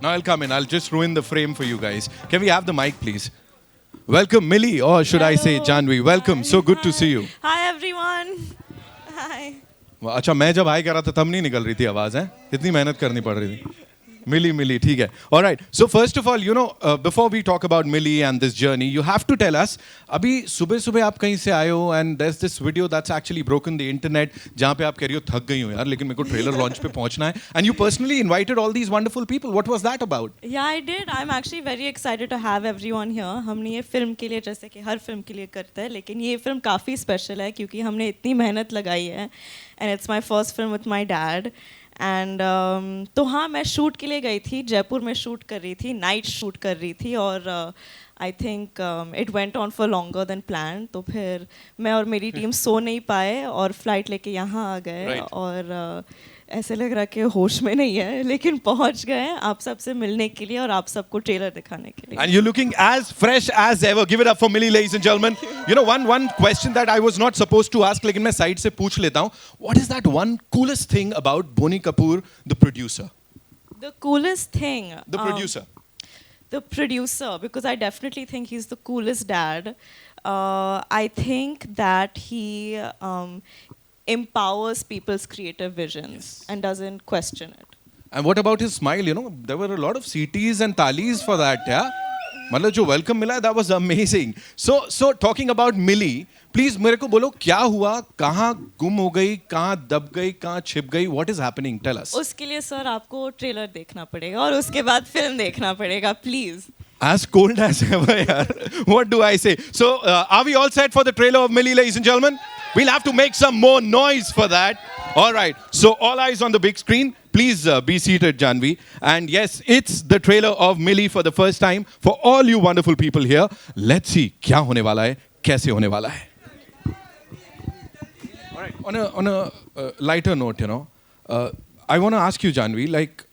Now I'll come in. I'll just ruin the frame for you guys. Can we have the mic, please? Welcome, Mili, or should I say Jhanvi? Welcome. Hi. So good to Hi. see you. Hi everyone. Hi. अच्छा मैं जब high कर रहा था तब नहीं निकल रही थी आवाज है इतनी मेहनत करनी पड़ रही थी मिली मिली ठीक है alright so first of all you know before we talk about Mili and this journey you have to tell us अभी सुबह सुबह आप कहीं से आए हो and there is this video that's actually broken the internet जहां पे आप कह रही हो थक गई हो यार लेकिन मेरे को ट्रेलर लॉन्च पे पहुंचना है and you personally invited all these wonderful people what was that about Yeah, I did. I'm actually very excited to have everyone here. हमने ये फिल्म के लिए जैसे कि हर फिल्म के लिए करते हैं लेकिन ये फिल्म काफ़ी स्पेशल है क्योंकि हमने इतनी मेहनत लगाई है and it's my first film with my dad and तो हाँ मैं शूट के लिए गई थी जयपुर में शूट कर रही थी नाइट शूट कर रही थी और I think it went on for longer than plan तो फिर मैं और मेरी टीम सो नहीं पाए और फ्लाइट लेके यहाँ आ गए Right. और ऐसे लग रहा कि होश में नहीं है लेकिन पहुंच गए आप सबसे मिलने के लिए और आप सबको ट्रेलर दिखाने के लिए And you're looking as fresh as ever. Give it up for Mili, ladies and gentlemen. You know, one question that I was not supposed to ask, लेकिन मैं side से पूछ लेता हूँ. What is that one coolest thing about Boney Kapoor, the producer? The coolest thing The producer. The producer because I definitely think he's the coolest dad. I think that he empowers people's creative visions and doesn't question it. And what about his smile? You know, there were a lot of CTs and talis for that. Yeah. मतलब जो welcome मिला that was amazing. So talking about Mili, please मेरे को बोलो क्या हुआ, कहाँ गुम हो गई, कहाँ दब गई, कहाँ छिप गई, what is happening? Tell us. उसके लिए सर आपको ट्रेलर देखना पड़ेगा और उसके बाद फिल्म देखना पड़ेगा please. As cold as ever, yaar. What do I say? So, are we all set for the trailer of Mili, ladies and gentlemen? We'll have to make some more noise for that. All right. So, all eyes on the big screen. Please be seated, Jhanvi. And yes, it's the trailer of Mili for the first time for all you wonderful people here. Let's see क्या होने वाला है, कैसे होने वाला है. All right. On a lighter note, you know, I want to ask you, Jhanvi, like.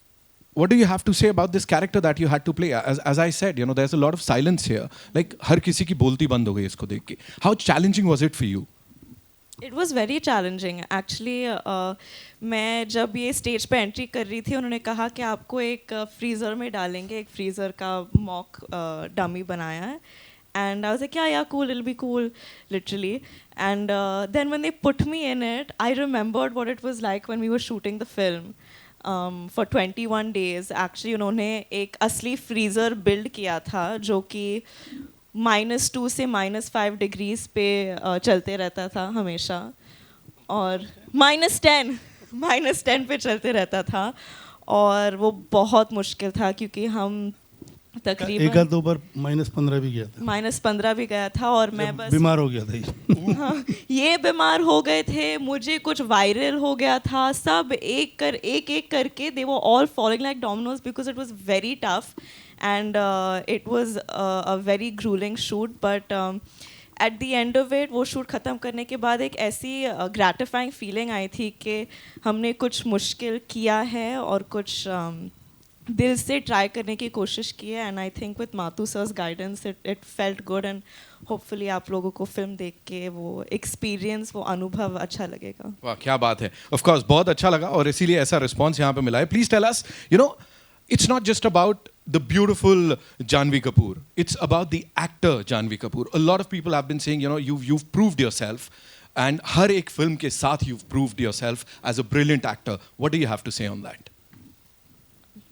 What do you have to say about this character that you had to play? As I said, you know, there's a lot of silence here. Like, हर किसी की बोलती बंद हो गई इसको देख के. How challenging was it for you? It was very challenging. Actually, मैं जब ये स्टेज पे एंट्री कर रही थी उन्होंने कहा कि आपको एक फ्रीज़र में डालेंगे एक फ्रीज़र का मॉक डमी बनाया है and I was like yeah cool it'll be cool literally and then when they put me in it I remembered what it was like when we were shooting the film. For 21 days actually उन्होंने एक असली freezer build किया था जो कि -2 से -5 degrees पे चलते रहता था हमेशा और -10 पे चलते रहता था और वो बहुत मुश्किल था क्योंकि हम तकरीबन एक दो बार -15 भी गया था -15 भी गया था और मैं बस बीमार हो गया था हाँ, ये बीमार हो गए थे मुझे कुछ वायरल हो गया था सब एक एक करके दे वो all following like Domino's because it was very tough and it was a very gruelling shoot but at the end of it वो शूट ख़त्म करने के बाद एक ऐसी ग्रैटिफाइंग फीलिंग आई थी कि हमने कुछ मुश्किल किया है और कुछ दिल से ट्राई करने की कोशिश की है and I think with Mathu sir's guidance it felt good and hopefully आप लोगों को फिल्म देख के वो एक्सपीरियंस वो अनुभव अच्छा लगेगा. वाह क्या बात है. Of course बहुत अच्छा लगा और इसीलिए ऐसा रिस्पॉन्स यहाँ पे मिला है. Please tell us, you know, it's not just about the beautiful Jhanvi Kapoor. It's about the actor Jhanvi Kapoor. A lot of people have been saying, you know, you've proved yourself and हर एक film के साथ you've proved yourself as a brilliant actor. What do you have to say on that?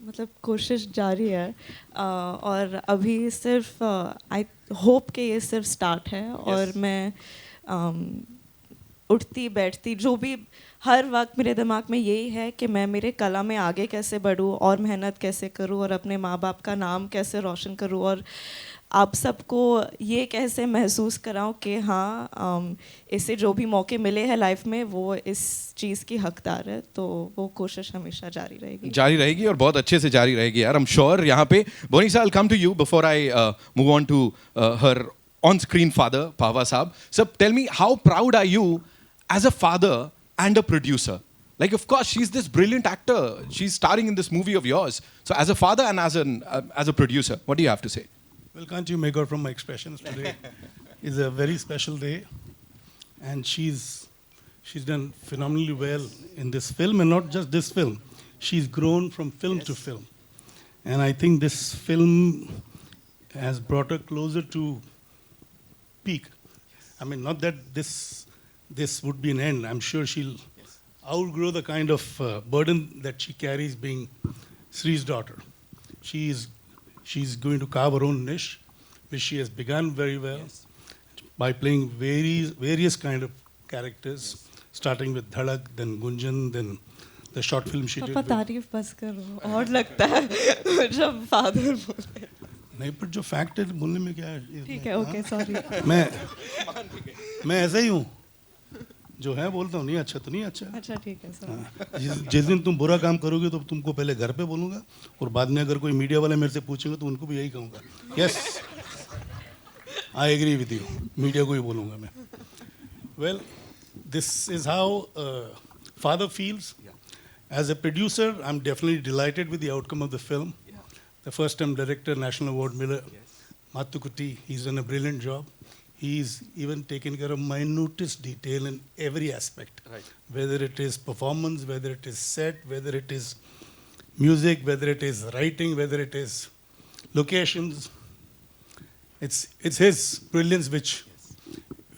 मतलब कोशिश जारी है और अभी सिर्फ आई होप कि ये सिर्फ स्टार्ट है और मैं उठती बैठती जो भी हर वक्त मेरे दिमाग में यही है कि मैं मेरे कला में आगे कैसे बढ़ूँ और मेहनत कैसे करूँ और अपने माँ बाप का नाम कैसे रोशन करूँ और आप सबको ये कैसे महसूस कराऊं कि हाँ इसे जो भी मौके मिले हैं लाइफ में वो इस चीज़ की हकदार है तो वो कोशिश हमेशा जारी रहेगी और बहुत अच्छे से जारी रहेगी यार. I'm sure यहाँ पे बोनी साहब I'll come to you before I move on to her on-screen father Pava Saab. So tell me how proud are you as a father and a producer? Like of course she's this brilliant actor. She's starring in this movie of yours. So as a father and as a producer, what do you have to say? Well, can't you make out from my expressions today? It's a very special day, and she's done phenomenally well in this film, and not just this film. She's grown from film to film, And I think this film has brought her closer to peak. I mean, not that this would be an end. I'm sure she'll outgrow the kind of burden that she carries being Sri's daughter. She's going to carve her own niche, which she has begun very well by playing various kind of characters, starting with Dhadak, then Gunjan, then the short film she did. पापा तारीफ बस करो और लगता है जब father बोले नहीं, पर जो फैक्ट है बोलने में क्या है? ठीक है, ओके, सॉरी। मैं ऐसा ही हूँ, जो है बोलता हूँ, नहीं अच्छा तो नहीं अच्छा। अच्छा ठीक है सर। जिस दिन तुम बुरा काम करोगे तो तुमको पहले घर पे बोलूँगा, और बाद में अगर कोई मीडिया वाले मेरे से पूछेंगे तो उनको भी यही कहूँगा, yes I agree with you, media को ही बोलूँगा मैं। Well, this is how father feels. As a producer, I'm definitely delighted with the outcome of the film. The first-time director, National Award winner, Mathukutti, he's done a brilliant job. He's even taken care of minutest detail in every aspect. Right. Whether it is performance, whether it is set, whether it is music, whether it is writing, whether it is locations. It's his brilliance which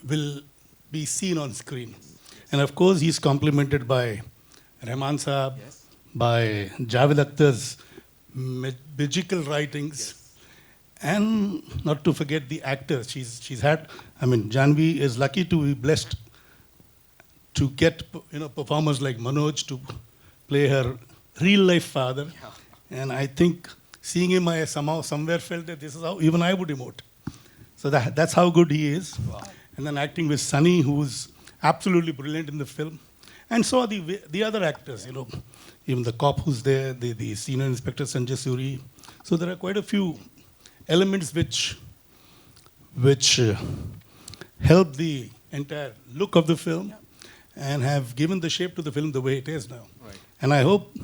will be seen on screen. And of course, he's complemented by Rahman Saab, by Javed Akhtar's magical writings, and not to forget the actors. She's had, I mean, Jhanvi is lucky to be blessed to get, performers like Manoj to play her real life father. And I think seeing him, I somehow somewhere felt that this is how even I would emote. So that's how good he is. Wow. And then acting with Sunny, who's absolutely brilliant in the film. And so are the other actors, even the cop who's there, the senior inspector Sanjay Suri. So there are quite a few elements which help the entire look of the film and have given the shape to the film the way it is now. Right. And I hope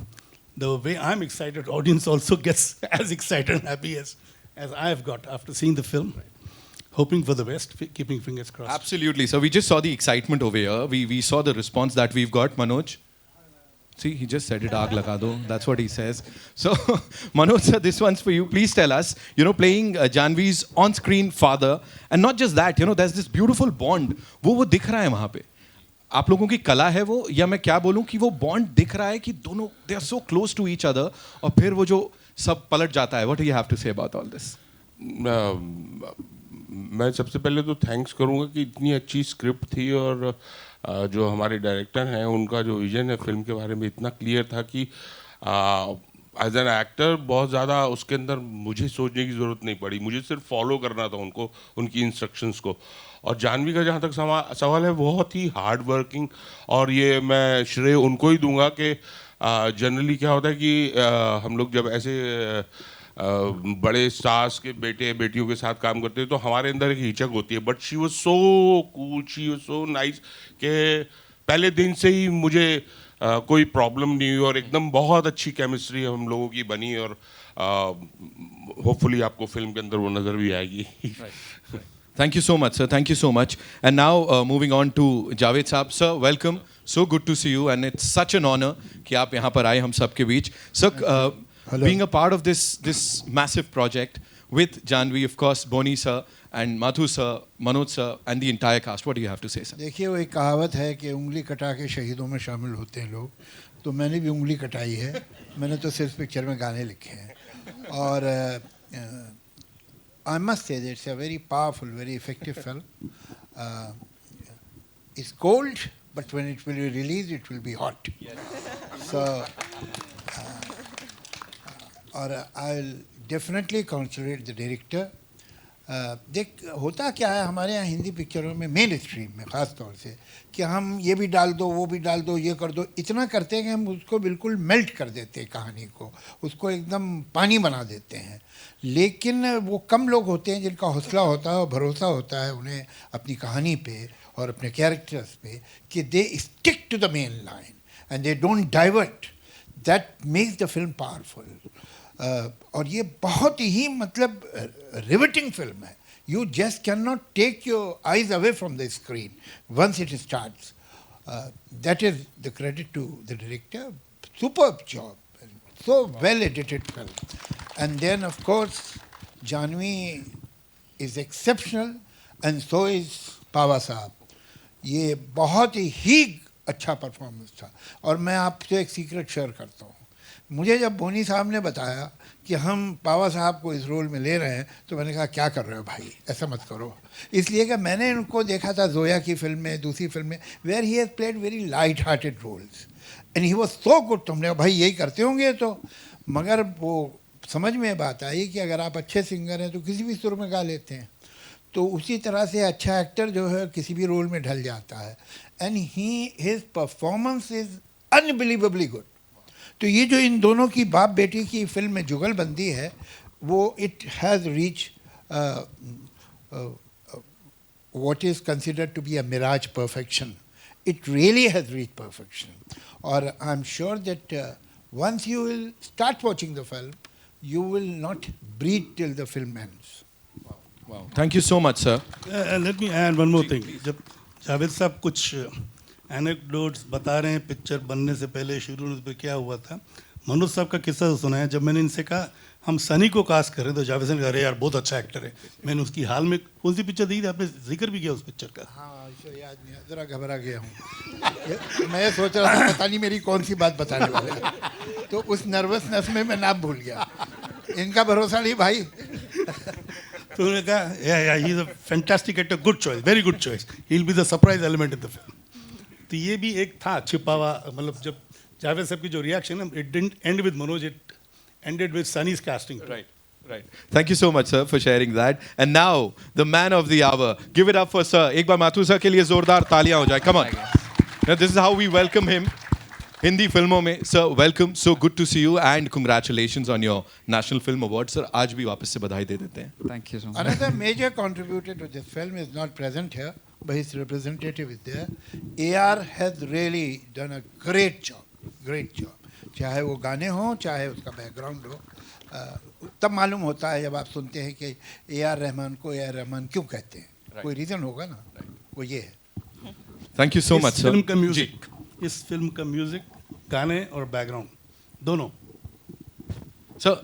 the way I'm excited, audience also gets as excited and happy as I have got after seeing the film. Right. Hoping for the best, keeping fingers crossed. Absolutely. So we just saw the excitement over here. We saw the response that we've got. Manoj? See, he just said it, aag laga do. That's what he says. So, Manoj sir, this one's for you. Please tell us, playing Jhanvi's on-screen father. And not just that, there's this beautiful bond. वो दिख रहा है वहाँ पे. आप लोगों की कला है वो, या मैं क्या बोलूँ कि वो bond दिख रहा है कि दोनों, they are so close to each other. और फिर वो जो सब पलट जाता है. What do you have to say about all this? मैं सबसे पहले तो थैंक्स करूंगा कि इतनी अच्छी स्क्रिप्ट थी, और जो हमारे डायरेक्टर हैं उनका जो विजन है फिल्म के बारे में इतना क्लियर था कि एज एन एक्टर बहुत ज़्यादा उसके अंदर मुझे सोचने की ज़रूरत नहीं पड़ी, मुझे सिर्फ फॉलो करना था उनको, उनकी इंस्ट्रक्शंस को. और जाह्नवी का जहाँ तक सवाल है, बहुत ही हार्ड वर्किंग, और ये मैं श्रेय उनको ही दूंगा कि जनरली क्या होता है कि हम लोग जब ऐसे बड़े स्टार्स के बेटे बेटियों के साथ काम करते हैं तो हमारे अंदर एक हिचक होती है, but she was so cool, she was so nice कि पहले दिन से ही मुझे कोई प्रॉब्लम नहीं हुई, और एकदम बहुत अच्छी केमिस्ट्री हम लोगों की बनी, और होपफुली आपको फिल्म के अंदर वो नज़र भी आएगी. Thank you so much, sir. Thank you so much. And now moving on to Javed Saab. Sir, welcome. So good to see you, and it's such an honor कि आप यहाँ पर आए हम सब के बीच. Sir, being a part of this massive project with Jhanvi, of course, Boney sir and Madhu sir, Manoj sir, and the entire cast. What do you have to say, sir? देखिए, वो एक कहावत है कि उंगली कटा के शहीदों में शामिल होते हैं लोग. तो मैंने भी उंगली कटाई है. मैंने तो सिर्फ पिक्चर में गाने लिखे हैं. और I must say that it's a very powerful, very effective film. It's cold, but when it will be released, it will be hot. Yes. So, I'll definitely congratulate the director. देख होता क्या है हमारे यहाँ हिंदी पिक्चरों में, मेन स्ट्रीम में ख़ास तौर से, कि हम ये भी डाल दो, वो भी डाल दो, ये कर दो, इतना करते हैं कि हम उसको बिल्कुल मेल्ट कर देते हैं, कहानी को उसको एकदम पानी बना देते हैं. लेकिन वो कम लोग होते हैं जिनका हौसला होता है और भरोसा होता है उन्हें अपनी कहानी पे और अपने कैरेक्टर्स पे, कि they stick to the main line and they don't divert. That makes the film powerful. और ये बहुत ही मतलब रिवेटिंग फिल्म है. You just can not take your eyes away from the screen once it starts. That is the credit to the director. Superb job. So well edited film. And then, of course, Jhanvi is exceptional, and so is पावा साहब. ये बहुत ही अच्छा performance था. और मैं आपसे एक secret share करता हूँ. मुझे जब बोनी साहब ने बताया कि हम पावा साहब को इस रोल में ले रहे हैं, तो मैंने कहा क्या कर रहे हो भाई, ऐसा मत करो. इसलिए कि मैंने उनको देखा था जोया की फिल्म में, दूसरी फिल्म में, where he has played very light hearted roles and he was so good. तुमने भाई यही करते होंगे तो. मगर वो समझ में बात आई कि अगर आप अच्छे सिंगर हैं तो किसी भी सुर में गा लेते हैं. तो उसी तरह से अच्छा एक्टर जो है किसी भी रोल में ढल जाता है. And his performance is unbelievably good. तो ये जो इन दोनों की बाप बेटी की फिल्म में जुगलबंदी है, वो it has reach what is considered to be a mirage perfection. It really has reached perfection. Or I'm sure that once you will start watching the film, you will not breathe till the film ends. Wow. Thank you so much, sir. Let me add one more thing. जब जावेद साहब कुछ anecdotes बता रहे हैं picture बनने से पहले, शुरू में क्या हुआ था, मनोज साहब का किस्सा सुना है. जब मैंने इनसे कहा हम सनी को कास्ट करें तो जावेद साहब ने कहा अरे यार बहुत अच्छा एक्टर है. मैंने उसकी हाल में कौन सी पिक्चर दी थी, आपने जिक्र भी किया उस पिक्चर का? हाँ, इसे याद नहीं, ज़रा घबरा गया हूँ. मैं सोच रहा था पता नहीं मेरी कौन सी बात बताने वाले हैं, तो उस नर्वसनेस में मैं नाम भूल गया. इनका भरोसा नहीं भाई. तो उन्होंने कहा या he is a fantastic actor, good choice, very good choice, he will be the surprise element in the film. तो ये भी एक था छिपा हुआ, मतलब जब जावेद साहब की जो रिएक्शन है, it didn't and with Manoj, it ended with Sunny's casting. Right. Thank you so much, sir, for sharing that. And now, the man of the hour. Give it up for sir. एक बार Mathur sir के लिए जोरदार तालियां हो जाए. Come on. Now, this is how we welcome him. Hindi फिल्मों में. Sir, welcome. So good to see you and congratulations on your National Film Award. Sir, आज भी वापस से बधाई दे देते हैं. Thank you so much. Another major contributor to this film is not present here, but his representative is there. AR has really done a great job. Great job. चाहे वो गाने हों, चाहे उसका बैकग्राउंड हो. तब मालूम होता है जब आप सुनते हैं कि AR रहमान को AR रहमान क्यों कहते हैं. कोई रीज़न होगा ना. वो ये है. Thank you so much, sir. Film का म्यूजिक, इस फिल्म का म्यूजिक, गाने और बैकग्राउंड दोनों. Sir,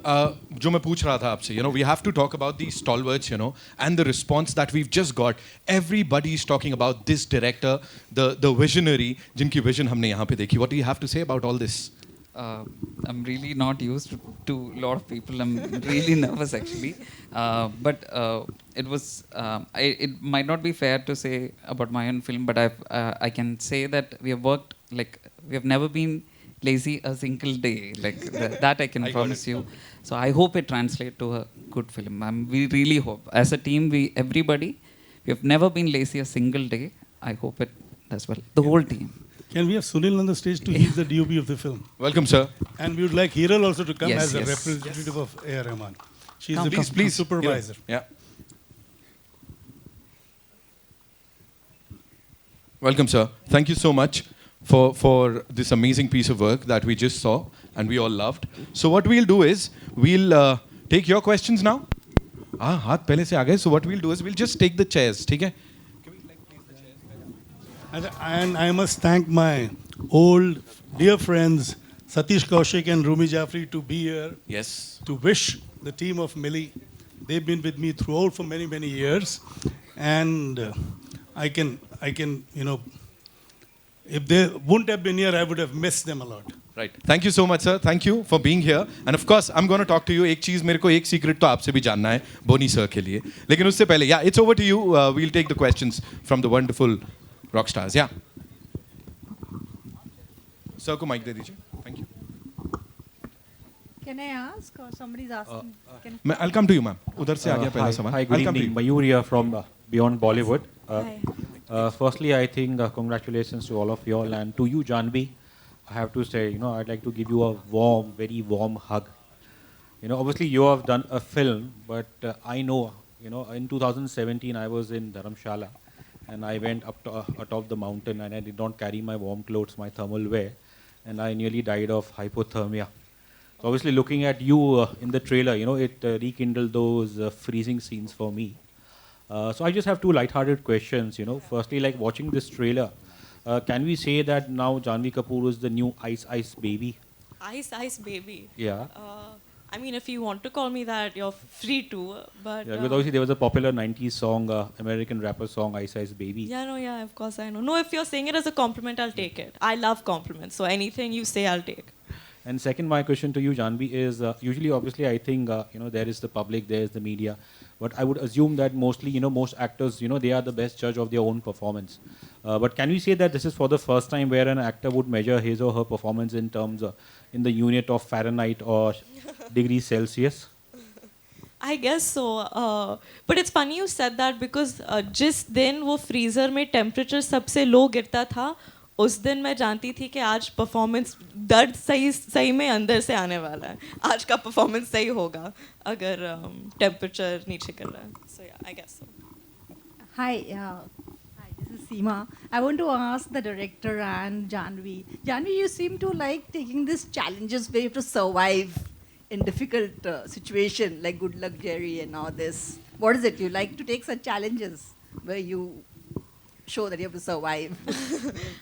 जो मैं पूछ रहा था आपसे, you know, we have to talk about these stalwarts, you know, and the response that we've just got. Everybody is talking about this director, the visionary, जिनकी vision हमने यहाँ पे देखी. What do you have to say about all this? I'm really not used to a lot of people. I'm really nervous actually. But it was. It might not be fair to say about my own film, but I can say that we have worked like we have never been lazy a single day. Like that I can promise you. So I hope it translates to a good film. We really hope. As a team, everybody, we have never been lazy a single day. I hope it does well. The whole team. Can we have Sunil on the stage too? He's the DOP of the film. Welcome, sir. And we would like Hiral also to come Yes, as a yes. representative of A.R. Rahman. She's Come, the please. supervisor. Yeah. Welcome, sir. Thank you so much for this amazing piece of work that we just saw and we all loved. So what we'll do is we'll take your questions now. हाथ पहले से आ गए. So what we'll do is we'll just take the chairs. ठीक है? And I must thank my old dear friends Satish Kaushik and Rumi Jaffrey to be here, Yes. to wish the team of Mili. They've been with me throughout for many, many years. And I can, you know, if they wouldn't have been here, I would have missed them a lot. Right. Thank you so much, sir. Thank you for being here. And of course, I'm going to talk to you. एक चीज़ मेरे को एक secret तो आपसे भी जानना है बोनी sir के लिए. लेकिन उससे पहले, yeah, it's over to you. We'll take the questions from the wonderful rock stars. Yeah. Sir को mic दे दीजिए. Thank you. Can I ask or somebody's asking? I'll come to you, ma'am. उधर से आ गया पहला सवाल. Hi, good I'll come to evening. you. Mayur here from Beyond Bollywood. Hi. Firstly, I think congratulations to all of you all, and to you, Jhanvi. I have to say, you know, I'd like to give you a warm, very warm hug. You know, obviously you have done a film, but I know, you know, in 2017 I was in Dharamshala, and I went up to, atop the mountain, and I did not carry my warm clothes, my thermal wear, and I nearly died of hypothermia. So obviously looking at you in the trailer, you know, it rekindled those freezing scenes for me. So I just have two light-hearted questions, you know. Firstly, like watching this trailer, can we say that now Jhanvi Kapoor is the new Ice Ice Baby? Ice Ice Baby. Yeah. I mean, if you want to call me that, you're free to. But Yeah, because obviously there was a popular 90s song, American rapper song, Ice Ice Baby. yeah, no, yeah, of course I know. No, if you're saying it as a compliment, I'll take it. I love compliments, so anything you say, I'll take. And second, my question to you, Jhanvi, is usually, obviously, I think, there is the public, there is the media. But I would assume that mostly, most actors, they are the best judge of their own performance. But can we say that this is for the first time where an actor would measure his or her performance in terms in the unit of Fahrenheit or degrees Celsius? I guess so. But it's funny you said that because जिस दिन वो freezer में temperature सबसे low गिरता था, उस दिन मैं जानती थी कि आज performance दर्द सही में अंदर से आने वाला है. आज का performance सही होगा अगर temperature नीचे गिर रहा है. So yeah, I guess so. Hi, hi, this is Seema. I want to ask the director and Jhanvi. Jhanvi, you seem to like taking these challenges where you have to survive in difficult situation like Good Luck Jerry and all this. What is it? You like to take such challenges where you show that you have to survive?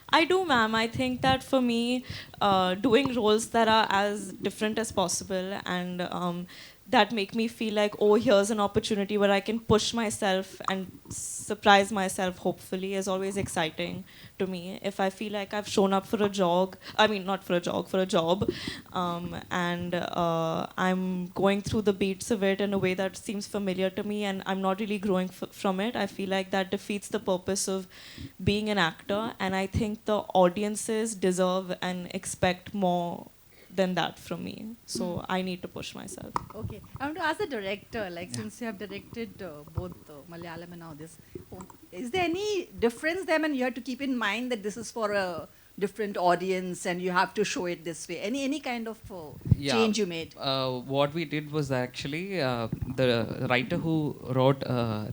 I do, ma'am. I think that for me, doing roles that are as different as possible and that make me feel like, oh, here's an opportunity where I can push myself and surprise myself, hopefully, is always exciting to me. If I feel like I've shown up for a jog, I mean, not for a jog, for a job, and I'm going through the beats of it in a way that seems familiar to me and I'm not really growing from it, I feel like that defeats the purpose of being an actor. And I think the audiences deserve and expect more than that from me. So I need to push myself. Okay. I want to ask the director, like since you have directed both Malayalam and all this, is there any difference there and you have to keep in mind that this is for a different audience and you have to show it this way? Any kind of change you made? What we did was actually the writer who wrote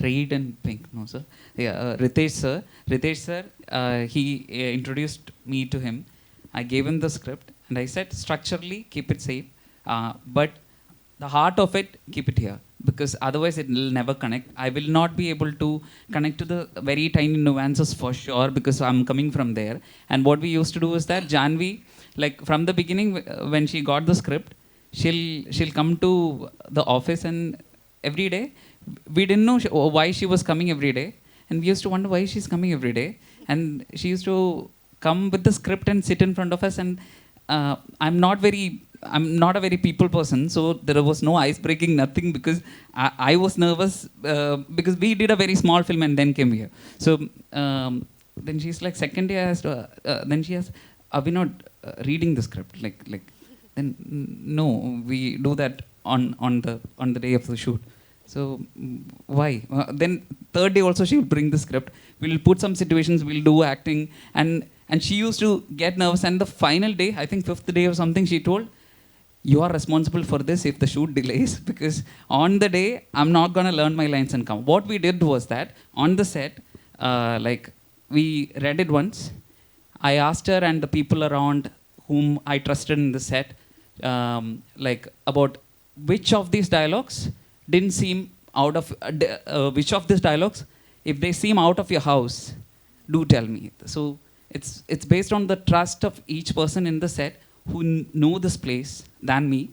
Raid and Pink, no sir, yeah, Ritesh sir, he introduced me to him. I gave him the script and I said structurally keep it safe, but the heart of it keep it here, because otherwise it will never connect. I will not be able to connect to the very tiny nuances for sure, because I'm coming from there. And what we used to do is that Jhanvi, like from the beginning, when she got the script, she'll come to the office, and every day we didn't know why she was coming every day, and we used to wonder why she's coming every day. And she used to come with the script and sit in front of us, and I'm not a very people person, so there was no ice breaking, nothing, because I was nervous because we did a very small film and then came here. So then she's like, second day I asked, then she asked, are we not reading the script? Like then no, we do that on the day of the shoot. So why? Then third day also she will bring the script. We'll put some situations, we'll do acting, and she used to get nervous. And the final day, I think fifth day or something, she told, you are responsible for this if the shoot delays, because on the day, I'm not going to learn my lines and come. What we did was that on the set, like we read it once. I asked her and the people around whom I trusted in the set, like about which of these dialogues didn't seem out of, which of these dialogues, if they seem out of your house, do tell me. So it's based on the trust of each person in the set who know this place than me,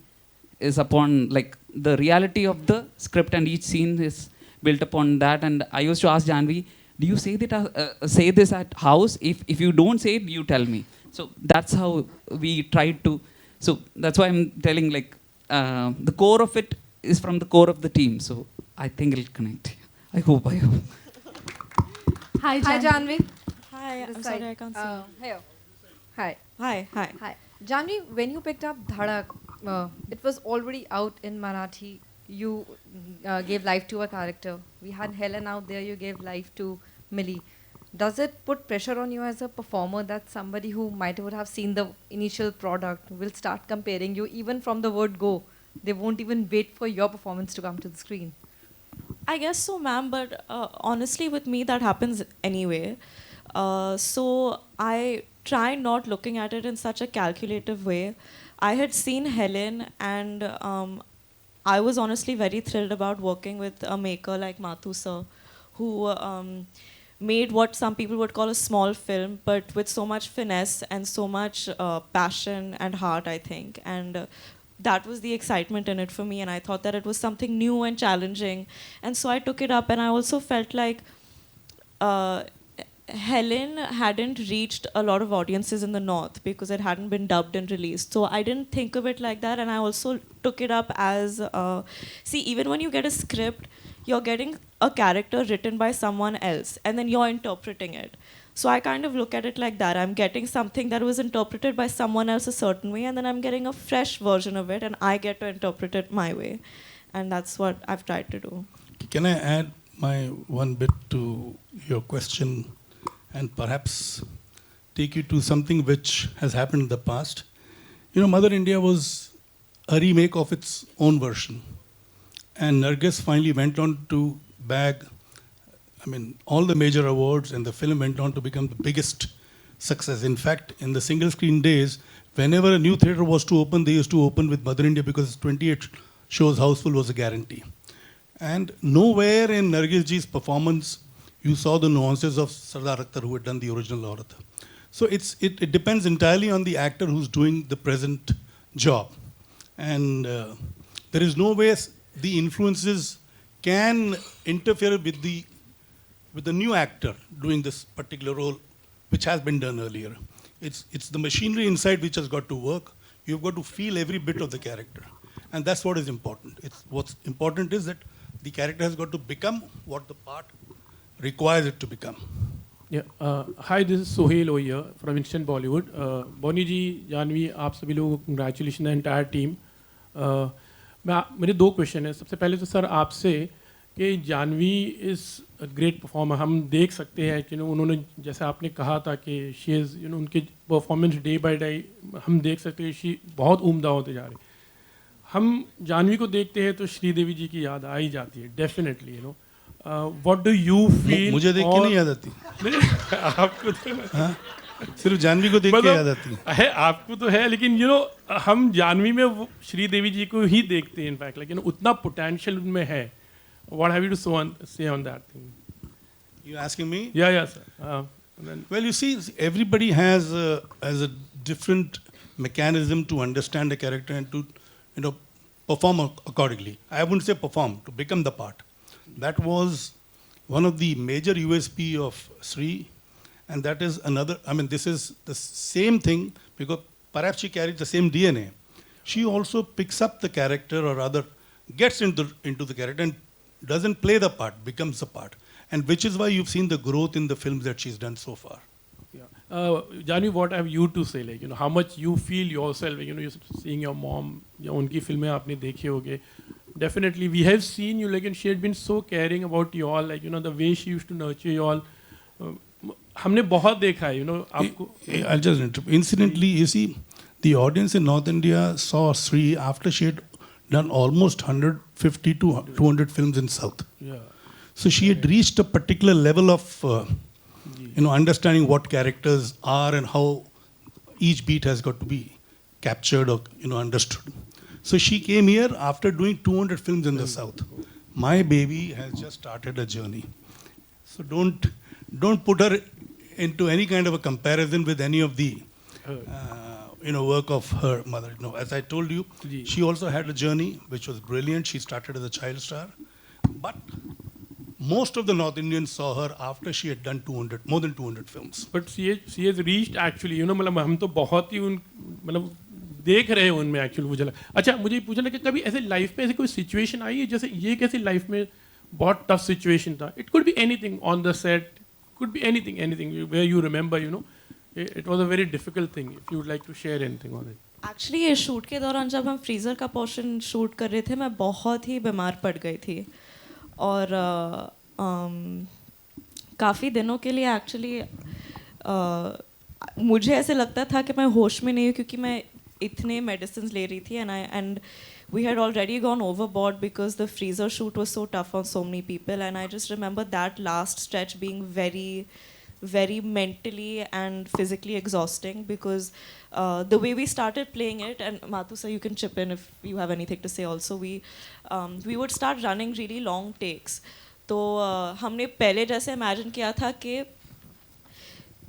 is upon like the reality of the script, and each scene is built upon that. And I used to ask Jhanvi, do you say that say this at house? If you don't say it, you tell me. So that's how we tried to. So that's why I'm telling, like the core of it is from the core of the team. So I think it'll connect. I hope. Hi, Hi, Jhanvi. Hi, I'm This sorry, side. I can't see. Here. Hi. Hi. Hi. Jhanvi, when you picked up Dhadak, it was already out in Marathi. You gave life to a character. We had Helen out there. You gave life to Mili. Does it put pressure on you as a performer that somebody who would have seen the initial product will start comparing you even from the word go? They won't even wait for your performance to come to the screen. I guess so, ma'am, but honestly, with me, that happens anyway. So I try not looking at it in such a calculative way. I had seen Helen, and I was honestly very thrilled about working with a maker like Mathu sir, who made what some people would call a small film, but with so much finesse and so much passion and heart, I think. And that was the excitement in it for me, and I thought that it was something new and challenging, and so I took it up. And I also felt like Helen hadn't reached a lot of audiences in the north because it hadn't been dubbed and released. So I didn't think of it like that, and I also took it up as see, even when you get a script, you're getting a character written by someone else, and then you're interpreting it. So I kind of look at it like that. I'm getting something that was interpreted by someone else a certain way, and then I'm getting a fresh version of it, and I get to interpret it my way. And that's what I've tried to do. Can I add my one bit to your question and perhaps take you to something which has happened in the past? You know, Mother India was a remake of its own version. And Nargis finally went on to bag, all the major awards, and the film went on to become the biggest success. In fact, in the single screen days, whenever a new theatre was to open, they used to open with Mother India because 28 shows houseful was a guarantee. And nowhere in Nargis ji's performance you saw the nuances of Sardar Akhtar, who had done the original Aurat. So it depends entirely on the actor who's doing the present job. And there is no way the influences can interfere with the new actor doing this particular role, which has been done earlier. It's the machinery inside which has got to work. You've got to feel every bit of the character. And that's what is important. What's important is that the character has got to become what the part requires it to become. Yeah. Hi, this is Sohail over here from Instant Bollywood. Boney ji, Jhanvi, आप सभी लोगों को congratulations, the entire team. मेरे दो question हैं. सबसे पहले तो सर आपसे कि Janhvi is a great performer. हम देख सकते हैं कि उन्होंने जैसे आपने कहा था कि शी इज़ उनके परफॉर्मेंस डे बाय डे हम देख सकते हैं शी बहुत उम्दा होते जा रही. हम जानवी को देखते हैं तो श्रीदेवी जी की याद आ ही जाती है definitely. What do you feel? मुझे देख के नहीं याद आती. आपको तो सिर्फ जानवी को देख के याद आती है. आपको तो है, लेकिन हम जानवी में वो श्रीदेवी जी को ही देखते हैं. इनफैक्ट लेकिन उतना पोटेंशियल उनमें है. What have you to say on that thing? You asking me? Yeah, sir. Well, you see, everybody has a different mechanism to understand a character and to perform accordingly. I wouldn't say perform, to become the part. That was one of the major USP of Sri, and that is another. This is the same thing because perhaps she carries the same DNA. She also picks up the character, or rather, gets into the character and doesn't play the part, becomes the part. And which is why you've seen the growth in the films that she's done so far. Yeah. Jhanvi, what have you to say? How much you feel yourself, you're seeing your mom, unki filmein aapne dekhi hoge. Definitely, we have seen you, she had been so caring about you all, the way she used to nurture you all. हमने बहुत देखा है, आपको. I'll just interrupt. Incidentally, you see, the audience in North India saw Sri after she had done almost 150 to 200 films in South. Yeah. So she had reached a particular level of, understanding what characters are and how each beat has got to be captured or, understood. So she came here after doing 200 films in the South. My baby has just started a journey. So don't put her into any kind of a comparison with any of the, work of her mother. As I told you, she also had a journey which was brilliant. She started as a child star, but most of the North Indians saw her after she had done more than 200 films. But she has reached actually, हम तो बहुत ही देख रहे हैं उनमें actually मुझे लगा. अच्छा, मुझे पूछना कि कभी ऐसे लाइफ में ऐसी कोई सिचुएशन आई है जैसे ये कैसी लाइफ में बहुत टफ सिचुएशन था? It could be anything on the set, could be anything where you remember, it was a very difficult thing. If you would like to share anything on it. Actually, ये shoot के दौरान जब हम freezer का portion shoot कर रहे थे, मैं बहुत ही बीमार पड़ गई थी और काफ़ी दिनों के लिए एक्चुअली मुझे ऐसे लगता था कि मैं होश में नहीं हूँ क्योंकि मैं इतने मेडिसिन ले रही थी. And we had already gone overboard because the freezer shoot was so tough on so many people, and I just remember that last stretch being very, very mentally and physically exhausting because the way we started playing it, and Mathu sir, you can chip in if you have anything to say also, we would start running really long takes. तो हमने पहले जैसे imagine किया था कि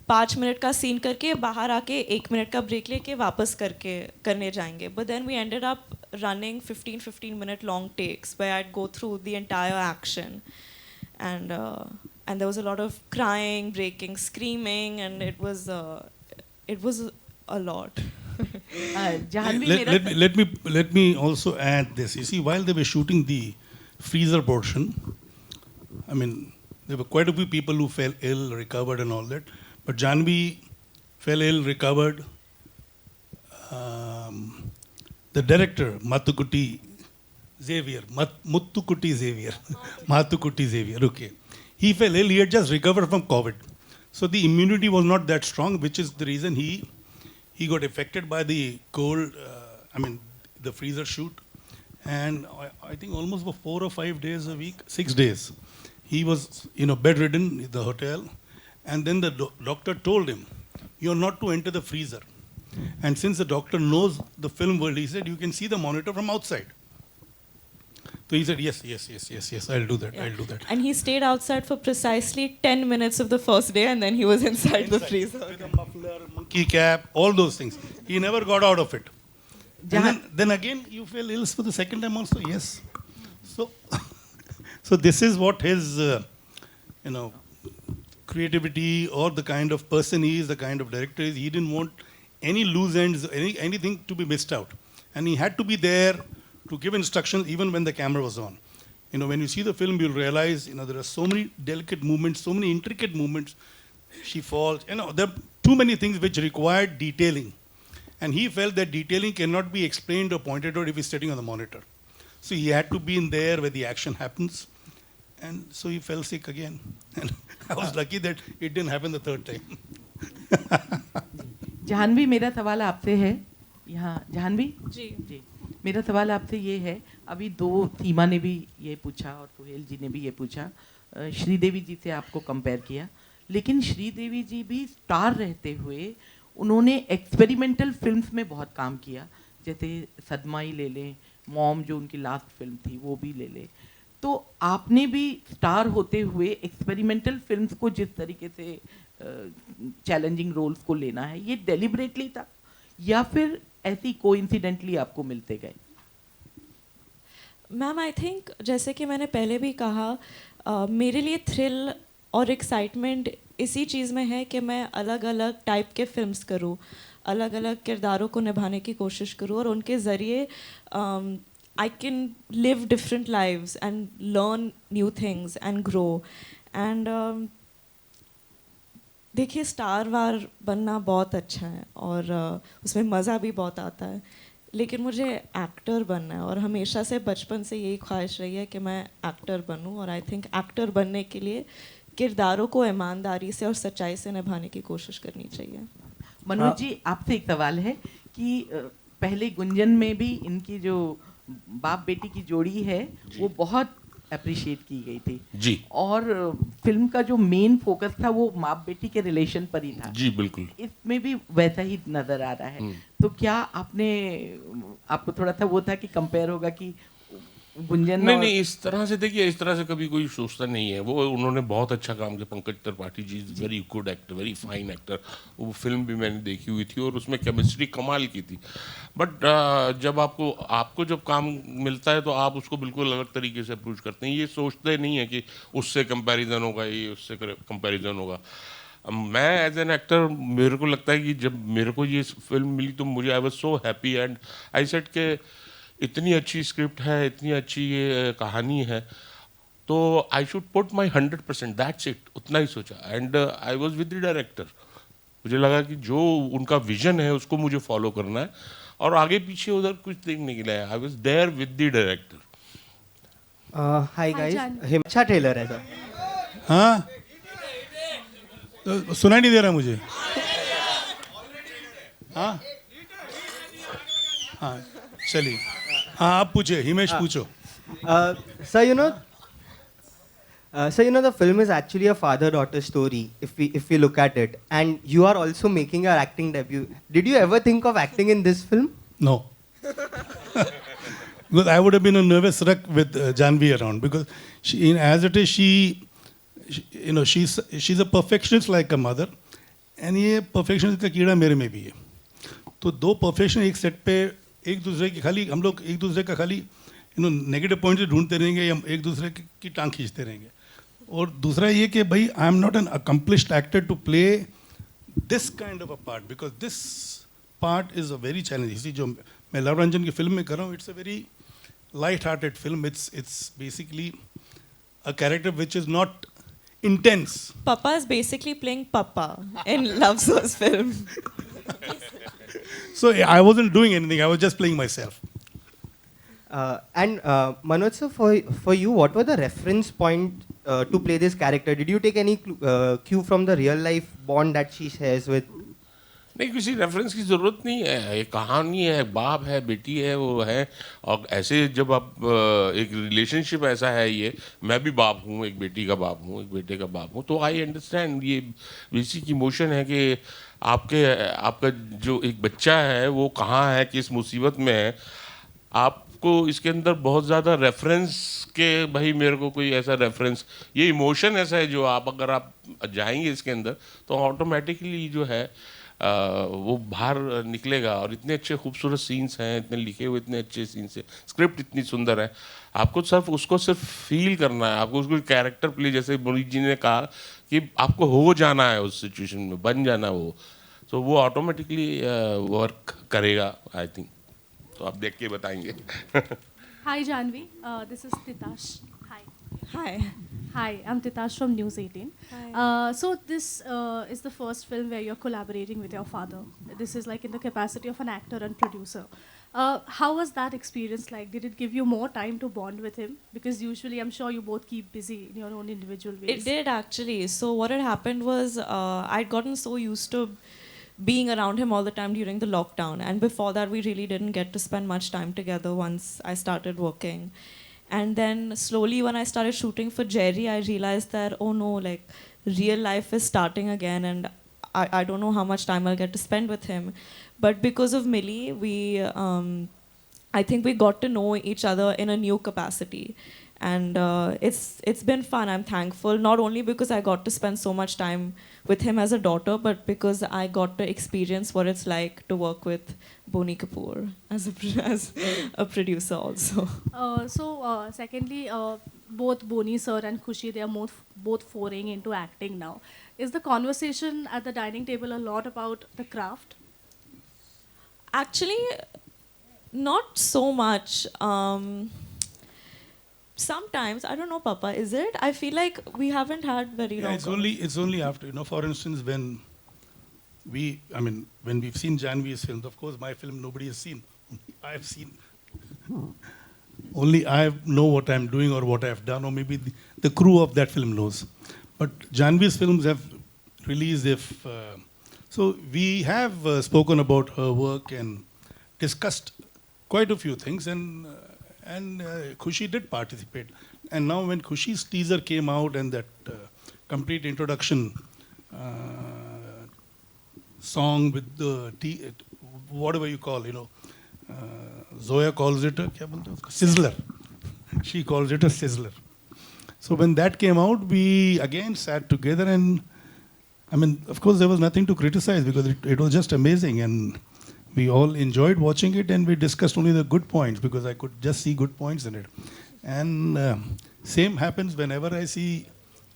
5 minute का scene करके बाहर आके 1 मिनट का ब्रेक लेके वापस करने जाएंगे. But then we ended up running 15-15 minute long takes where I'd go through the entire action, and there was a lot of crying, breaking, screaming, and it was a lot. Jhanvi, Let me also add this. You see, while they were shooting the freezer portion, I mean, there were quite a few people who fell ill, recovered, and all that. But Jhanvi fell ill, recovered. The director, Mathukutti Xavier, okay. He fell ill, he had just recovered from COVID. So the immunity was not that strong, which is the reason he got affected by the cold, the freezer shoot. And I think almost for 4 or 5 days a week, 6 days, he was bedridden in the hotel. And then the doctor told him, "You're not to enter the freezer." And since the doctor knows the film world, he said, "You can see the monitor from outside." So he said, yes, I'll do that, Yeah. I'll do that. And he stayed outside for precisely 10 minutes of the first day, and then he was inside the freezer. With a muffler, monkey cap, all those things. He never got out of it. And then again, you fell ill for the second time also, yes. So this is what his, creativity or the kind of person he is, the kind of director he is. He didn't want any loose ends, anything to be missed out. And he had to be there to give instructions even when the camera was on. When you see the film, you'll realize, there are so many delicate movements, so many intricate movements. She falls, there are too many things which require detailing. And he felt that detailing cannot be explained or pointed out if he's sitting on the monitor. So he had to be in there where the action happens. And so he fell sick again. And I was lucky that it didn't happen the third time. Janvi, मेरा सवाल आपसे है यहाँ। जानवी जी मेरा सवाल आपसे ये है, अभी दो सीमा ने भी ये पूछा और सुहेल जी ने भी ये पूछा, श्रीदेवी जी से आपको कंपेयर किया, लेकिन श्रीदेवी जी भी स्टार रहते हुए उन्होंने एक्सपेरिमेंटल फिल्म्स में बहुत काम किया, जैसे सदमा ही ले लें, मॉम जो उनकी लास्ट फिल्म थी वो भी ले लें। तो आपने भी स्टार होते हुए एक्सपेरिमेंटल फिल्म्स को जिस तरीके से चैलेंजिंग रोल्स को लेना है, ये डेलिबरेटली था या फिर ऐसी कोइंसिडेंटली आपको मिलते गए? मैम, आई थिंक जैसे कि मैंने पहले भी कहा, मेरे लिए थ्रिल और एक्साइटमेंट इसी चीज़ में है कि मैं अलग अलग टाइप के फिल्म्स करूँ, अलग अलग किरदारों को निभाने की कोशिश करूँ और उनके ज़रिए I can live different lives and learn new things and grow. And देखिए, स्टार वार बनना बहुत अच्छा है और उसमें मज़ा भी बहुत आता है, लेकिन मुझे एक्टर बनना है और हमेशा से बचपन से यही ख्वाहिश रही है कि मैं एक्टर बनूं। और आई थिंक एक्टर बनने के लिए किरदारों को ईमानदारी से और सच्चाई से निभाने की कोशिश करनी चाहिए। मनोज जी, आपसे एक सवाल है कि पहले गुंजन में भी इनकी जो बाप बेटी की जोड़ी है वो बहुत अप्रिशिएट की गई थी जी, और फिल्म का जो मेन फोकस था वो बाप बेटी के रिलेशन पर ही था। जी बिल्कुल, इसमें भी वैसा ही नजर आ रहा है। तो क्या आपको थोड़ा सा वो था कि कंपेयर होगा कि गुंजन? नहीं, इस तरह से देखिए, इस तरह से कभी कोई सोचता नहीं है। वो उन्होंने बहुत अच्छा काम किया। Pankaj Tripathi ji is very good actor, very fine actor. वो फिल्म भी मैंने देखी हुई थी और उसमें केमिस्ट्री कमाल की थी। बट जब आपको जब काम मिलता है तो आप उसको बिल्कुल अलग तरीके से अप्रोच करते हैं। ये सोचते नहीं है कि उससे कंपैरिजन होगा, ये उससे कंपैरिजन होगा। मैं एज एन एक्टर, मेरे को लगता है कि जब मेरे को ये फिल्म मिली तो मुझे I was so happy and I said के इतनी अच्छी स्क्रिप्ट है, इतनी अच्छी ये कहानी है, तो I should put my 100%, that's it. उतना ही सोचा and I was with the director. मुझे लगा कि जो उनका विजन है उसको मुझे फॉलो करना है और आगे पीछे उधर कुछ देखने के लिए I was there with the director. Hi guys, अच्छा ट्रेलर है सर। हाँ, सुनाई नहीं दे रहा मुझे। हाँ हाँ, चलिए। हाँ, आप पूछे, हिमेश पूछो। Sir, the film is actually a father-daughter story, if we look at it, and you are also making your acting debut. Did you ever think of acting in this film? No. Because I would have been a nervous wreck with Jhanvi around, because she, as it is, she's a perfectionist like a mother, and ये perfectionist का कीड़ा मेरे में भी है। तो दो perfection एक सेट पे एक दूसरे की खाली हम लोग एक दूसरे का खाली नेगेटिव पॉइंट ढूंढते रहेंगे या एक दूसरे की टांग खींचते रहेंगे. और दूसरा ये कि भाई I am not an accomplished actor to play this kind of a part, because this part is a very challenge. इसी जो मैं लव रंजन की फिल्म में कर रहा हूँ, it's a very light hearted film. It's basically a character which is not intense. Papa is basically playing Papa in Love Source film. So I wasn't doing anything. I was just playing myself. And Manoj sir, for you, what were the reference point to play this character? Did you take any cue from the real life bond that she shares with? नहीं, किसी reference की ज़रूरत नहीं है. एक कहानी है, बाप है, बेटी है, वो है. और ऐसे जब आप एक रिलेशनशिप ऐसा है, ये मैं भी बाप हूँ, एक बेटी का बाप हूँ, एक बेटे का बाप हूँ, तो आई अंडरस्टैंड. ये बेसिक इमोशन है कि आपका जो एक बच्चा है वो कहाँ है, किस मुसीबत में है. आपको इसके अंदर बहुत ज़्यादा रेफरेंस के भाई मेरे को कोई ऐसा रेफरेंस, ये इमोशन ऐसा है जो अगर आप जाएंगे इसके अंदर तो ऑटोमेटिकली जो है वो बाहर निकलेगा. और इतने अच्छे खूबसूरत सीन्स हैं, इतने लिखे हुए इतने अच्छे सीन्स हैं, स्क्रिप्ट इतनी सुंदर है. आपको सिर्फ फील करना है, आपको उसको कैरेक्टर प्ले, जैसे बोनी जी ने कहा कि आपको हो जाना है उस सिचुएशन में, बन जाना वो, तो वो ऑटोमेटिकली वर्क करेगा आई थिंक. तो आप देख के बताएंगे. Hi Jhanvi, this is Titash. Hi. Hi. Hi, I'm Titash from News 18. Hi. So this is the first film where you're collaborating with your father. This is like in the capacity of an actor and producer. How was that experience like? Did it give you more time to bond with him? Because usually I'm sure you both keep busy in your own individual ways. It did actually. So what had happened was I'd gotten so used to being around him all the time during the lockdown, and before that we really didn't get to spend much time together once I started working. And then slowly when I started shooting for Jerry, I realized that, oh no, like real life is starting again, and I don't know how much time I'll get to spend with him. But because of Mili, I think we got to know each other in a new capacity. And it's been fun. I'm thankful, not only because I got to spend so much time with him as a daughter, but because I got to experience what it's like to work with Boney Kapoor as a producer also. Secondly, both Boney sir and Khushi, they are both foraying into acting now. Is the conversation at the dining table a lot about the craft? Actually, not so much. Sometimes, I don't know, Papa, is it? I feel like we haven't had very long. It's only after, for instance, when we've seen Jhanvi's films, of course, my film nobody has seen. I've seen. Only I know what I'm doing or what I've done, or maybe the crew of that film knows. But Jhanvi's films have released. So we have spoken about her work and discussed quite a few things, and Khushi did participate. And now when Khushi's teaser came out and that complete introduction song with the whatever you call, Zoya calls it a sizzler. She calls it a sizzler. So when that came out, we again sat together, and of course there was nothing to criticize because it was just amazing, and we all enjoyed watching it, and we discussed only the good points because I could just see good points in it. And same happens whenever I see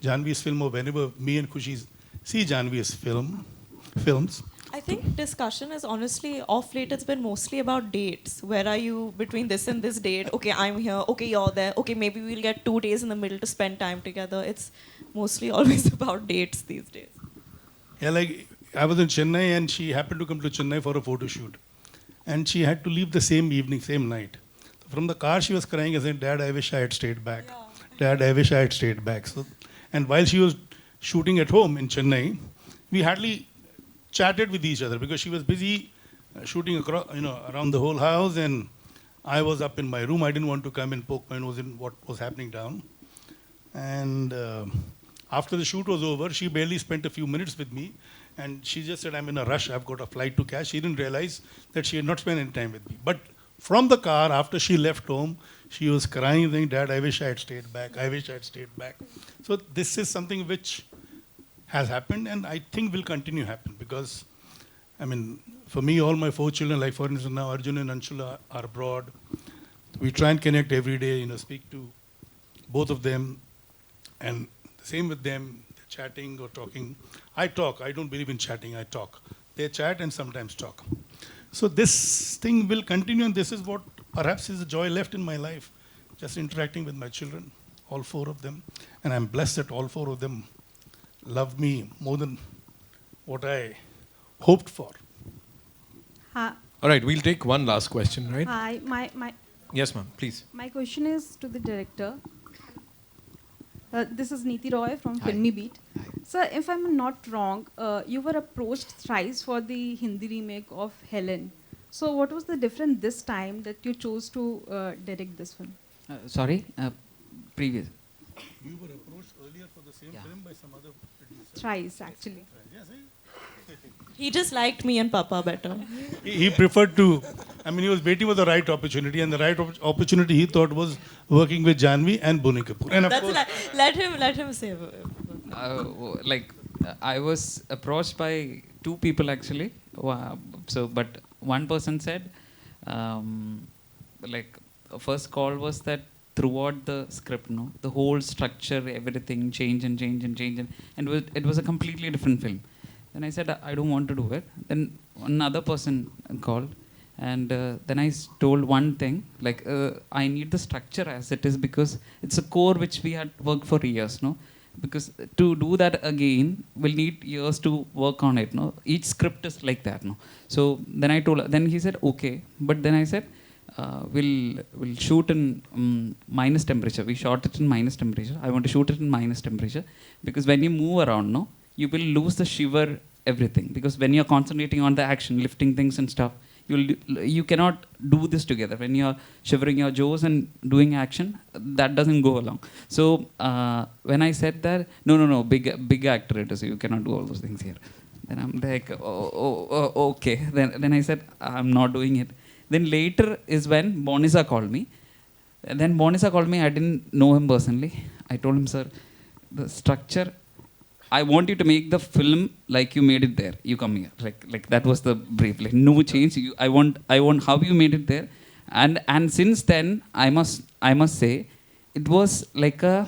Jhanvi's film, or whenever me and Khushi see Jhanvi's films. I think discussion is honestly, off late it's been mostly about dates. Where are you between this and this date? Okay, I'm here. Okay, you're there. Okay, maybe we'll get 2 days in the middle to spend time together. It's mostly always about dates these days. Yeah, like I was in Chennai and she happened to come to Chennai for a photo shoot. And she had to leave the same evening, same night. From the car she was crying and saying, Dad, I wish I had stayed back. Yeah. Dad, I wish I had stayed back. So, and while she was shooting at home in Chennai, we hardly chatted with each other because she was busy shooting across, around the whole house, and I was up in my room. I didn't want to come and poke my nose in what was happening down. And after the shoot was over, she barely spent a few minutes with me, and she just said, I'm in a rush, I've got a flight to catch. She didn't realize that she had not spent any time with me. But from the car, after she left home, she was crying, saying, Dad, I wish I had stayed back. I wish I had stayed back. So this is something which has happened, and I think will continue to happen because, For me, all my 4 children, like for instance now Arjun and Anshula are abroad. We try and connect every day, speak to both of them, and the same with them, chatting or talking. I talk, I don't believe in chatting, I talk. They chat and sometimes talk. So this thing will continue, and this is what perhaps is the joy left in my life, just interacting with my children, all 4 of them. And I'm blessed that all 4 of them love me more than what I hoped for. Hi, All right, we'll take one last question, right? hi. Yes, ma'am, please. My question is to the director. This is Neeti Roy from Filmy Beat. Sir, if I'm not wrong, you were approached thrice for the Hindi remake of Helen. So what was the difference this time that you chose to direct this film? Sorry, previous. You were approached earlier for the same film by some other producer. Thrice, actually. He just liked me and Papa better. He preferred to, he was waiting for the right opportunity, and the right opportunity he thought was working with Jhanvi and Boney Kapoor. And of course, Let him say. I was approached by 2 people actually. But one person said, first call was that throughout the script, the whole structure, everything change, and it was a completely different film. Then I said, I don't want to do it. Then another person called, and then I told one thing, I need the structure as it is, because it's a core which we had worked for years, because to do that again, we'll need years to work on it, Each script is like that, So then I told, then he said, okay. But then I said, we'll shoot in minus temperature. We shot it in minus temperature. I want to shoot it in minus temperature, because when you move around, you will lose the shiver, everything. Because when you're concentrating on the action, lifting things and stuff, you cannot do this together. When you're shivering your jaws and doing action, that doesn't go along. So when I said that, no, big actor it is, you cannot do all those things here. Then I'm like, okay. Then I said, I'm not doing it. Then later is when Bonisa called me. And then Bonisa called me, I didn't know him personally. I told him, sir, the structure, I want you to make the film like you made it there. You come here. Like that was the brief. No change. I want how you made it there. And since then, I must say, it was like a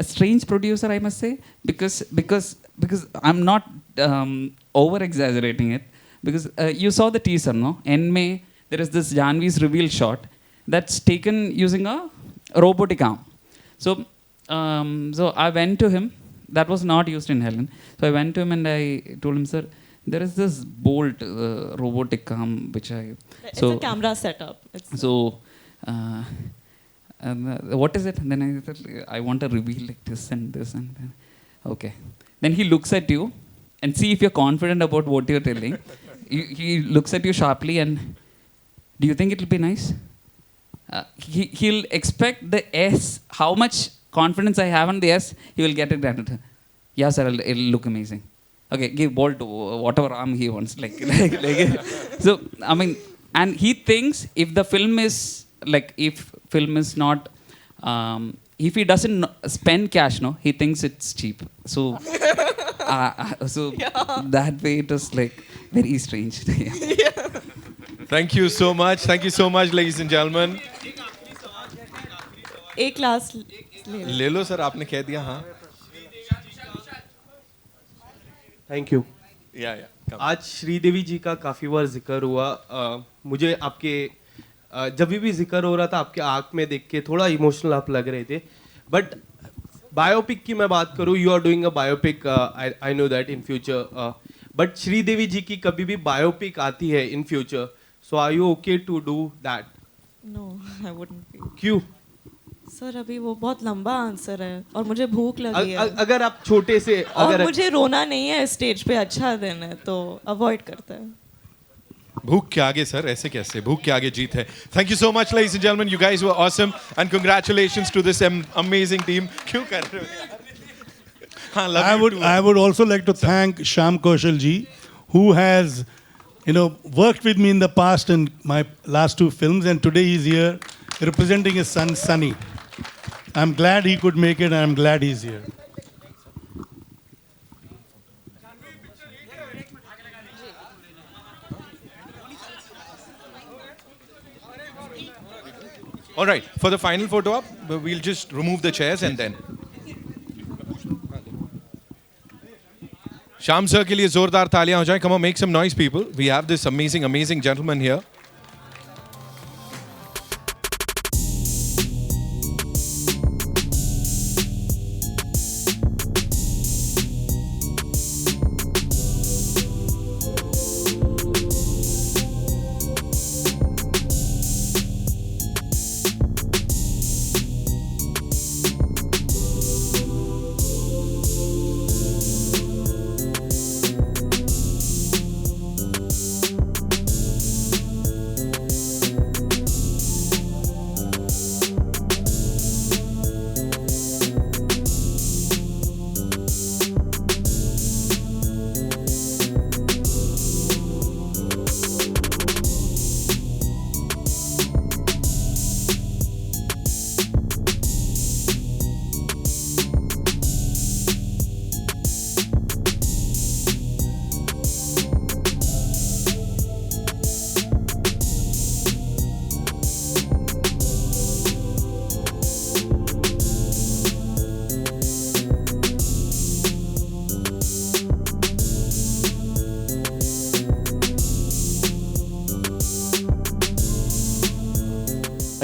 strange producer, I must say, because I'm not over exaggerating it. Because you saw the teaser, no? In May, there is this Jhanvi's reveal shot that's taken using a robotic arm. So I went to him. That was not used in Helen. So I went to him and I told him, sir, there is this bolt robotic arm which It's a camera setup. What is it? And then I said, I want to reveal like this and this and then. Okay. Then he looks at you and see if you're confident about what you're telling. He looks at you sharply and, do you think it'll be nice? He'll expect the yes, how much confidence I have on the yes, he will get it granted. Yeah, sir, it'll look amazing. Okay, give ball to whatever arm he wants. So, and he thinks if the film is, not, if he doesn't spend cash, he thinks it's cheap. So, that way it was very strange. Thank you so much, ladies and gentlemen. एक class ले लो sir, आपने कह दिया. हाँ, thank you. या आज श्रीदेवी जी का काफ़ी बार जिक्र हुआ. मुझे आपके जब भी जिक्र हो रहा था, आपके आँख में देख के थोड़ा इमोशनल आप लग रहे थे. बट बायोपिक की मैं बात करूँ, you are doing a biopic, I know that in future. But Sridevi ji की कभी भी बायोपिक आती है in future, so are you okay to do that? No, I wouldn't be. क्यों? सर अभी वो बहुत लंबा आंसर है और मुझे भूख लगी है. अगर आप छोटे से, और मुझे रोना नहीं है स्टेज पे, अच्छा दिन है तो अवॉइड करते हैं. भूख के आगे सर, ऐसे कैसे? भूख के आगे जीत है. Thank you so much, ladies and gentlemen. You guys were awesome and congratulations to this amazing team. क्यों कर रहे हो? I would also like to thank Shyam Kaushal ji, who has, worked with me in the past in my last 2 films, and today he's here representing his son Sunny. I'm glad he could make it, and I'm glad he's here. All right, for the final photo op, we'll just remove the chairs and then. Sham sir के लिए जोरदार तालियां हो जाएं. Come on, make some noise, people. We have this amazing gentleman here.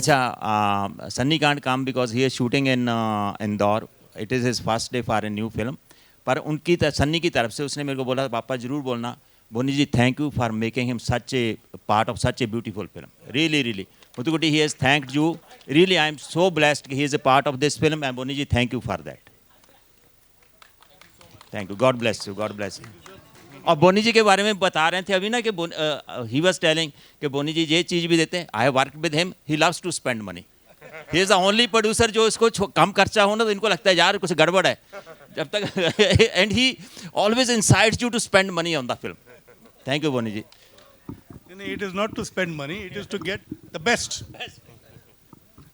अच्छा Sunny can't काम because he is shooting in Indore. It is his first day for a new film. पर उनकी सन्नी की तरफ से उसने मेरे को बोला पापा ज़रूर बोलना Boney ji thank you for making him such a part of such a beautiful film. Really मुतुकुटी he has thanked you. Really I am so blessed he is a part of this film and Boney ji thank you for that. Thank you. God bless you. God bless you. और बोनी जी के बारे में बता रहे थे अभी ना कि ही वाज टेलिंग कि बोनी जी ये चीज़ भी देते हैं. I have work with him. He loves to spend money. He is the only producer जो इसको कम खर्चा हो ना तो इनको लगता है यार कुछ गड़बड़ है जब तक and he always incites you to spend money on the film. Thank you Boney ji. It is not to spend money, it is to get the best.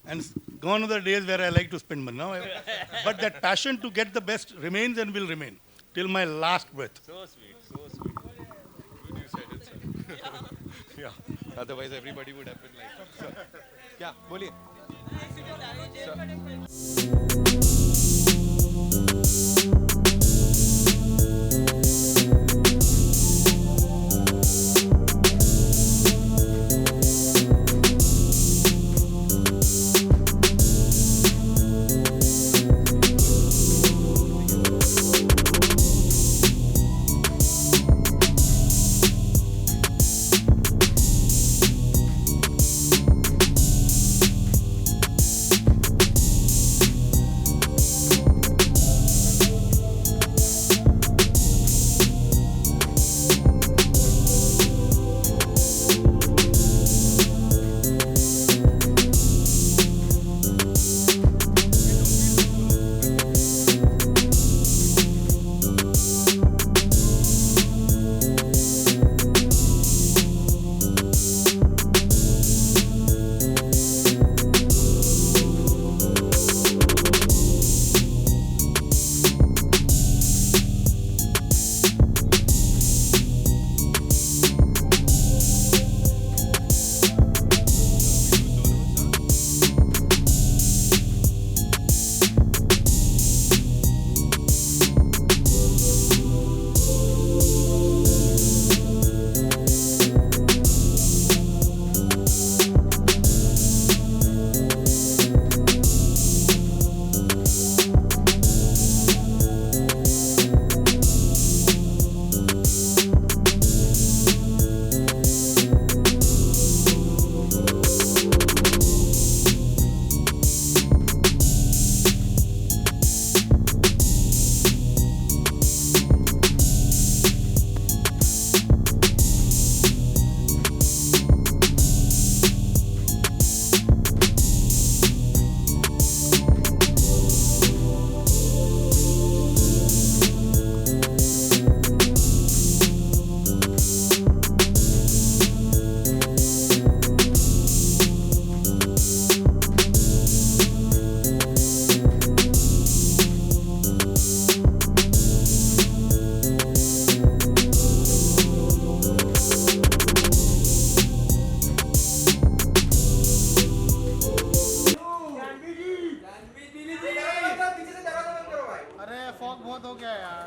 And gone are the days where I like to spend money. But that passion to get the best remains and will remain till my last breath. So sweet, so sweet. Good you said it, sir. Yeah. Otherwise, everybody would have been like, sir. Yeah, बोलिए. बहुत हो गया यार।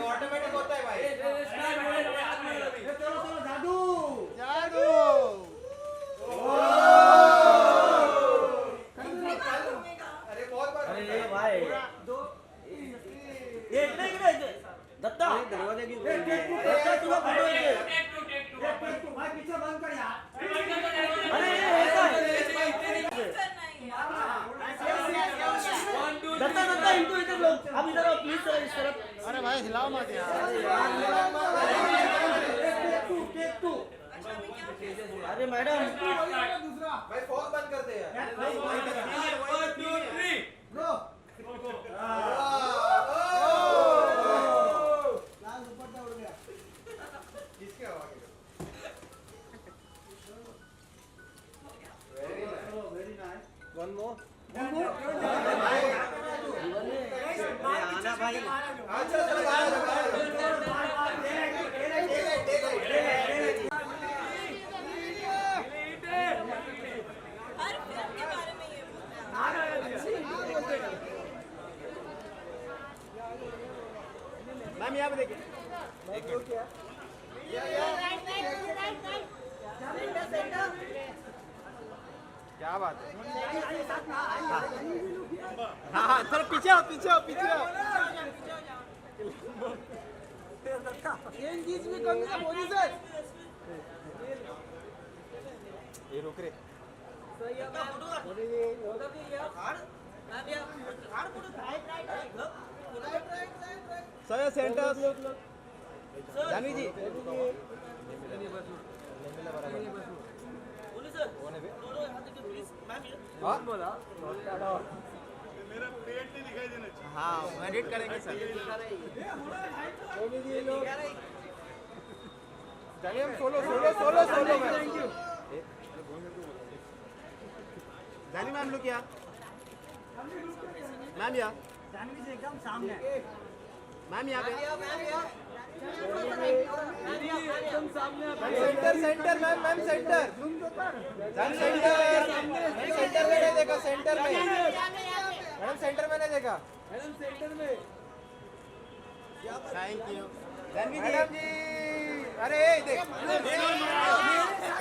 Automatic होता है भाई। अरे बहुत बार। अरे भाई दत्ता दरवाजे की दत्ता तुम्हें फोटो भाई पीछे बंद कर यार। अरे दत्ता इनको इधर लो, अब इधर आओ प्लीज सर, इस तरफ। अरे भाई हिलाओ मत यार। अरे मैडम दूसरा भाई फोन बंद कर दे यार। 1 2 3 लो। लाल दुपट्टा उड़ गया। किसके आवाज? Very nice. One more. आना भाई। अच्छा चलो मैम यहाँ पे देखिए। क्या बात है। हाँ हाँ सर पीछे आओ पीछे आओ पीछे आओ। भी कमी है बोली सर। ये रुक रे। सर सेंटर जानवी जी मेरा पेट नहीं दिखाई देना चाहिए। हाँ एडिट करेंगे सर। चलिए हम सोलो थैंक यू। जानी मैम लुक या मैम या जानवी जी एकदम सामने मैम यहाँ पे एकदम सामने सेंटर मैम सेंटर सेंटर में नहीं देखा सेंटर में मैडम सेंटर में नहीं देखा मैडम सेंटर में। थैंक यू मैडम जी। अरे देख